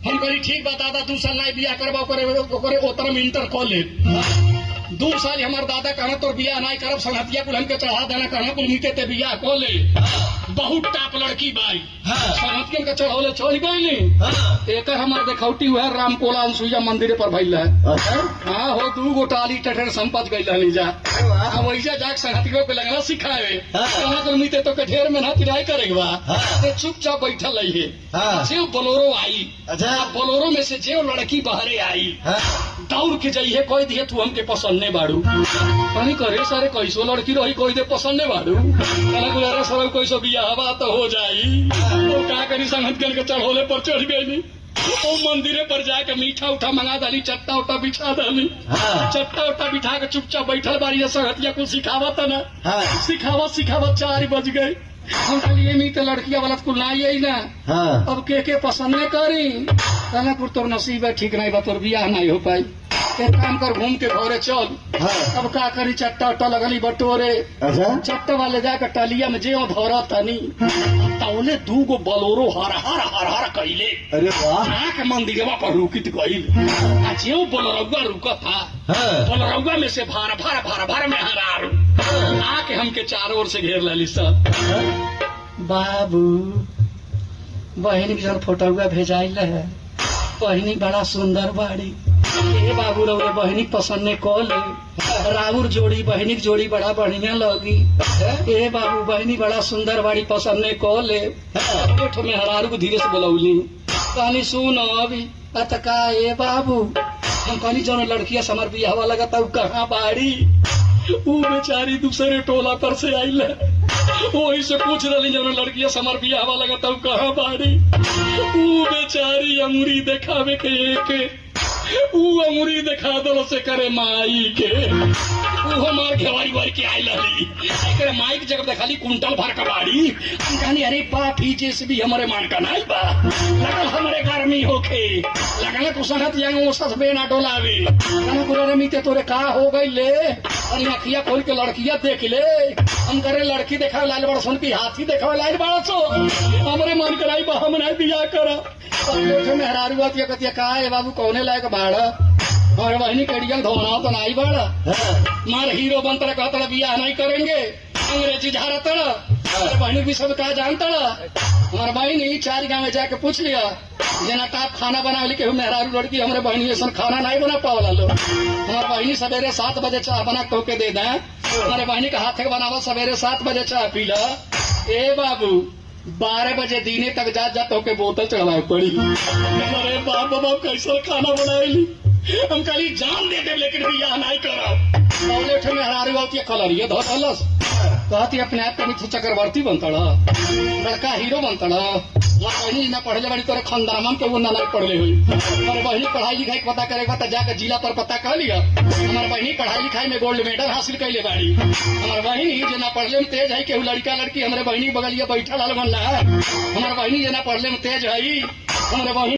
हम कही ठीक बा दादा 2 साल नहीं बिया करबा ओकरे ओतर में इंटर कॉलेज 2 साल हमार दादा कहना तोर बिया नहीं करब संगतिया कुल हमके चढ़ा देना कहना कुल मिटे ते बिया कॉलेज बहुत टाप लड़की बाई संगतियन के चढ़ौले चढ़ गई एक हमार देखौटी हुआ रामकोला अनसुईया मंदिर पर भइल है। हाँ हो 2 गो टाली टठर संपत गई रहनी जा वैसे जाके संगतियों पे लगना सिखाए कहना कुल मिटे तो के ढेर में ना तिराई करेगा चुपचाप बैठल रही है। जो बोलोरो आई बोलोरो में से जो लड़की बहरे आई दौड़ के जाइए कोई दिए तू हमके पसंद नहीं बाड़ू कहीं करे सारे कैसो लड़की रही कोई दे पसंद नहीं बाड़ू कहना गुजारा सर कैसो बिया हवा तो हो जाई तो क्या करी संगत के चढ़ोले पर चढ़ गई ओ मंदिरे पर जाके मीठा उठा मंगा डाली चट्टा उट्टा बिछा डाली चट्टा उट्टा बिठा के चुपचाप बैठल बारी संगतिया कुछ सिखावत ना सिखावत 4 बज गए हम कहलिए मी तो लड़किया वाला कुल ना आई ना अब के पसंद नहीं करी कहना कुछ तोर नसीब है ठीक नहीं बा तोर बियाह नहीं हो पाई एक काम कर घूम के घरे चल अब का करी चट्टा उट्टा लगली बटोरे चट्टा वाले जाकर टलिया में जे धरा तनी तौले 2 गो बलोरो हर कैले अरे वाह के मंदिरवा पर रुकित गई जो बोलरौआ रुका था बोलरौआ में से भार में हरारू आके हमके चारों ओर से घेर लाली सब बाबू बहनी के जन फोटोआ भेजाइल है बहनी बड़ा सुंदर बाड़ी ए बाबू रउरे बहनी पसंद ने कॉल राउर जोड़ी बहनी की जोड़ी बड़ा बढ़िया लगी ए बाबू बहनी बड़ा सुंदर बाड़ी पसंद ने कॉल में हरारू को धीरे से बोलौली कहनी सुन अभी का ए बाबू हम कहनी जो लड़किया समर बिया हवा लगा था कहाँ बाड़ी वो बेचारी दूसरे टोला पर से आई है वही से पूछ रही जो लड़किया समर बिया हवा लगा था कहाँ बाड़ी वो बेचारी अमूरी देखावे के एक अमूरी देखा दल से करे माई के हमार घेवारी वारी के आई लली माई की जगह देखाली कुंटल भर कबाड़ी हम कहनी अरे बाप ही जैसे भी हमारे मान का नहीं बा लगल हमारे गर्मी होके लगल तो संगत वो ससबे ना डोलावे कहना कुरे मीते तोरे का हो गई ले अरे अखिया खोल के लड़किया देख ले हम करे लड़की देखा लाल बड़ा सुन की हाथी देखा लाल बड़ा सो हमारे मन कराई बा हम नहीं बिया करा मेहरारू आती कतिया का है बाबू कौने लायक बाड़ा और बहनी कड़िया धोना तो नहीं बाड़ा मार हीरो बनता कहता बिया नहीं करेंगे अंग्रेजी झाड़ा तड़ा बहनी भी सब कहा जानता हमारे बहनी 4 गाँव में जाके पूछ लिया जना टाप खाना बना ली के मेहरारू लड़की हमारे बहनी ऐसा खाना नहीं बना पावला लो हमारे बहनी सवेरे 7 बजे चाय बना के दे दें हमारे बहनी का हाथ बनावा सवेरे 7 बजे चाय पी ला ए बाबू 12 बजे दीने तक जा तो के बोतल चढ़ाए पड़ी अरे बाप बाप कैसा खाना बनाई हम कहीं जान दे लेकिन बियाह नहीं करा मेहरारू आती कलरिया धोलस कहती अपने आप कभी चक्रवर्ती बनता लड़का हीरो बनता बहनी ना पढ़ले बड़ी तोरे खानदान के वो ना पढ़ले हुई हमारे बहनी पढ़ाई लिखाई पता करेगा तो जाकर जिला पर पता कर लिया हमारे बहनी पढ़ाई लिखाई में गोल्ड मेडल हासिल कैले बाड़ी हमारे बहनी जो ना पढ़ले में तेज है केहू लड़का लड़की हमारे बहनी बगलिया बैठा लाल मन है हमारे बहनी जो ना पढ़ले में तेज है हमारे बहनी